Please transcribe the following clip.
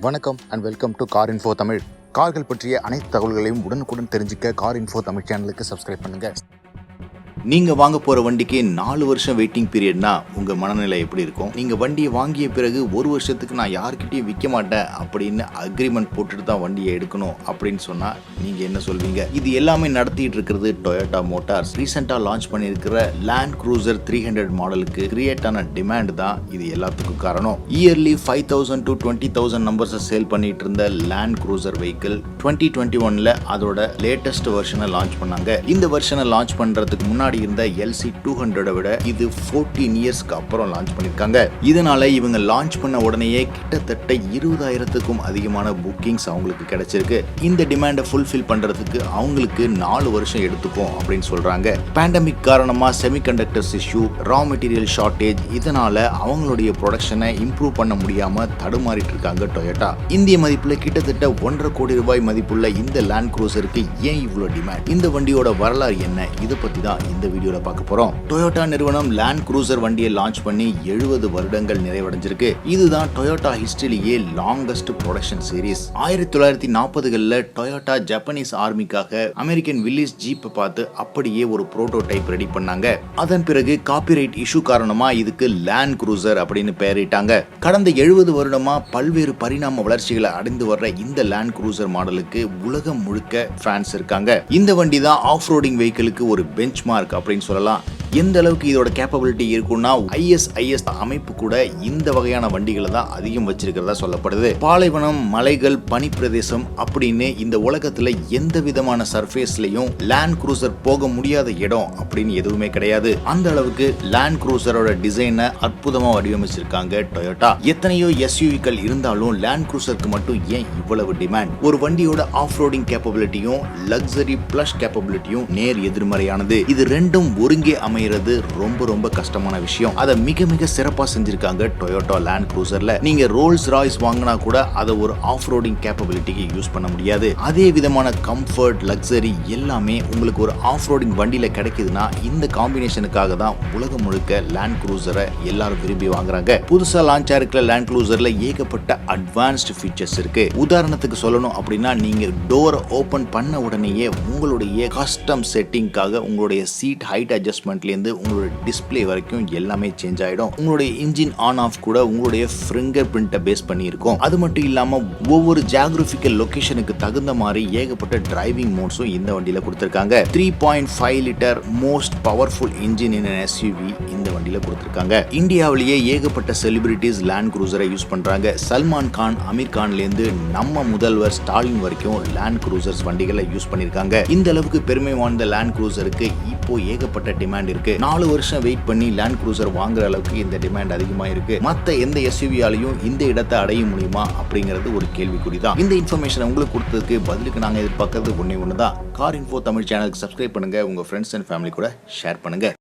வணக்கம் and welcome to car info Tamil. கார்கள் பற்றிய அனைத்து தகவல்களையும் உடனுக்குடன் தெரிஞ்சுக்க கார் இன்ஃபோ தமிழ் சேனலுக்கு சப்ஸ்கிரைப் பண்ணுங்க. நீங்க வாங்க போற வண்டிக்கு 4 வருஷம் வெயிட்டிங் பீரியட்னா உங்க மனநிலை எப்படி இருக்கும்? நீங்க வண்டியை வாங்கிய பிறகு 1 வருஷத்துக்கு நான் யார்கிட்டயும் விற்க மாட்டேன் அப்படின்னு அக்ரிமெண்ட் போட்டுட்டு தான் வண்டியை எடுக்கணும் அப்படின்னு சொன்னா நீங்க என்ன சொல்வீங்க? இது எல்லாமே நடத்திட்டு இருக்கிறது டொயோட்டா மோட்டார்ஸ். ரீசெண்டா லான்ச் பண்ணியிருக்கிற Land Cruiser 300 மாடலுக்கு கிரியேட் ஆன டிமாண்ட் தான் இது எல்லாத்துக்கும் காரணம். இயர்லி 5,000 to 20,000 நம்பர்ஸ் சேல் பண்ணிட்டு இருந்த Land Cruiser வெஹிக்கிள் 2021ல அதோட லேட்டஸ்ட் வெர்ஷனை லான்ச் பண்ணாங்க. இந்த வெர்ஷனை லான்ச் பண்றதுக்கு முன்னாடி இருந்த LC300 விட இது 14 இயர்ஸ்க்கு அப்புறம் லான்ச் பண்ணிருக்காங்க. இதனால இவங்க லான்ச் பண்ண உடனேயே கிட்டத்தட்ட 20,000க்கும் அதிகமான புக்கிங்ஸ் அவங்களுக்கு கிடைச்சிருக்கு. இந்த டிமாண்டை ஃபுல்ஃபில் பண்றதுக்கு அவங்களுக்கு 4 வருஷம் எடுத்துக்கும் அப்படின்னு சொல்றாங்க. பேண்டமிக் காரணமா semiconductors issue, raw material shortage, இதனால அவங்களுடைய ப்ரொடக்ஷனை இம்ப்ரூவ் பண்ண முடியாம தடுமாறிட்டு இருக்காங்க டொயோட்டா. இந்திய மதிப்புல கிட்டத்தட்ட 1.5 கோடி ரூபாய் மதிப்புள்ள இந்த லேண்ட் க்ரூசருக்கு ஏன் இவ்வளவு டிமாண்ட்? இந்த வண்டியோட வரலாறு என்ன? இதை பத்தி தான் இந்த வீடியோல பார்க்க போறோம். டொயோட்டா நிறுவனம் லேண்ட் க்ரூசர் வண்டியை லான்ச் பண்ணி 70 வருடங்கள் நிறைவடைஞ்சிருக்கு. இதுதான் டொயோட்டா ஹிஸ்டரியிலேயே லாங்கஸ்ட் ப்ரொடக்ஷன் சீரிஸ். 1940களில் டொயோட்டா ஜப்பானீஸ் ஆர்மிக்காக அமெரிக்கன் வில்லிஸ் ஜீப்பை பார்த்து அப்படியே ஒரு புரோட்டோடைப் ரெடி பண்ணாங்க. அதன் பிறகு காப்பிரைட் இஷ்யூ காரணமா இதுக்கு லேண்ட் க்ரூசர் அப்படின்னு பெயரிட்டாங்க. கடந்த 70 வருடமா பல்வேறு பரிணாம வளர்ச்சிகளை அடைந்து வர்ற இந்த லேண்ட் க்ரூசர் மாடலுக்கு உலகம் முழுக்க ஃபேன்ஸ் இருக்காங்க. இந்த வண்டி தான் ஆஃப் ரோடிங் வெஹிக்கிளுக்கு ஒரு பெஞ்ச் மார்க் அப்படின்னு சொல்லலாம். எந்த அளவுக்கு இதோட கேப்பபிலிட்டி இருக்குன்னா ISIS அமைப்பு கூட இந்த வகையான வண்டிகளை தான் அதிகம் வச்சிருக்கிறதா சொல்லப்படுது. பாலைவனம், மலைகள், பனி பிரதேசம் அப்படின்னு இந்த உலகத்துல எந்த விதமான சர்ஃபேஸ்லயும் லேண்ட் க்ரூசர் போக முடியாத இடம் அப்படின்னு எதுவுமே கிடையாது. அந்த அளவுக்கு லேண்ட் க்ரூசரோட டிசைனை அற்புதமா வடிவமைச்சிருக்காங்க டொயோட்டா. எத்தனையோ SUVக்கள் இருந்தாலும் லேண்ட் க்ரூசருக்கு மட்டும் ஏன் இவ்வளவு டிமாண்ட்? ஒரு வண்டியோட ஆஃப் ரோடிங் கேப்பபிலிட்டியும் லக்ஸரி பிளஸ் கேப்பபிலிட்டியும் நேர் எதிர்மறையானது. இது ரெண்டும் ஒருங்கே அமைகிறது ரொம்ப கஷ்டமான விஷயம். அதை மிக சிறப்பா செஞ்சிருக்காங்க டொயோட்டா லேண்ட் க்ரூசர்ல. நீங்க ரோல்ஸ் ராய்ஸ் வாங்கினா கூட அதை ஒரு ஆஃப் ரோடிங் கேப்பபிலிட்டிக்கு யூஸ் பண்ண முடியாது. அதே விதமான கம்ஃபர்ட், லக்ஸரி எல்லாமே உங்களுக்கு ஒரு ஆஃப் ரோடிங் வண்டியில கிடைக்குதுன்னா இந்த காம்பினேஷனுக்காக தான் உலகம் முழுக்க லேண்ட் க்ரூசரை எல்லாரும் விரும்பி வாங்குறாங்க. புதுசா லான்ச் ஆயிருக்கிற லேண்ட் க்ரூசர்ல ஏகப்பட்ட அட்வான்ஸ்டு ஃபீச்சர்ஸ் இருக்கு. உதாரணத்துக்கு சொல்லணும் அப்படின்னா நீங்க டோரை ஓபன் பண்ண உடனேயே உங்களுடைய கஸ்டம் செட்டிங்காக உங்களுடைய சீட் ஹைட் அட்ஜஸ்ட்மெண்ட்ல இருந்து உங்களுடைய டிஸ்ப்ளே வரைக்கும் எல்லாமே சேஞ்ச் ஆயிடும். உங்களுடைய இன்ஜின் ஆன் ஆஃப் கூட உங்களுடைய ஃபிங்கர் பிரிண்ட்டை பேஸ் பண்ணி இருக்கும். அது மட்டும் இல்லாம ஒவ்வொரு ஜியோகிராபிக்கல் லொகேஷனுக்கு தகுந்த மாதிரி ஏகப்பட்ட டிரைவிங் மோட்ஸும் இந்த வண்டியில கொடுத்திருக்காங்க. 3.5 லிட்டர் மோஸ்ட் பவர்ஃபுல் இன்ஜின் இன் SUV இந்த வண்டியில கொடுத்திருக்காங்க. இந்தியாவிலேயே ஏகப்பட்ட செலிபிரிட்டிஸ் லேண்ட் க்ரூசரை யூஸ் பண்றாங்க. சல்மான் கான், அமீர் கான்ல இருந்து நம்ம முதல்வர் ஸ்டாலின் வரைக்கும் லேண்ட் க்ரூசர்ஸ் வண்டிகளை யூஸ் பண்ணிருக்காங்க. இந்த அளவுக்கு பெருமை வாய்ந்த லேண்ட் க்ரூசருக்கு இப்போ ஏகப்பட்ட டிமாண்ட் இருக்கு. 4 வருஷம் வெயிட் பண்ணி லேண்ட் க்ரூசர் வாங்குற அளவுக்கு இந்த டிமாண்ட் அதிகமா இருக்கு. மத்த எந்த SUVயாலையும் இந்த இடத்தை அடைய முடியுமா அப்படிங்கிறது ஒரு கேள்விக்குறி தான். இந்த இன்ஃபர்மேஷன் உங்களுக்கு கொடுத்ததுக்கு பதிலுக்கு நாங்க எதிர்பார்க்கறது ஒண்ணே ஒண்ணுதான். கார் இன்ஃபோ தமிழ் சேனலுக்கு சப்ஸ்கிரைப் பண்ணுங்க, உங்க ஃப்ரெண்ட்ஸ் அண்ட் ஃபேமிலி கூட ஷேர் பண்ணுங்க.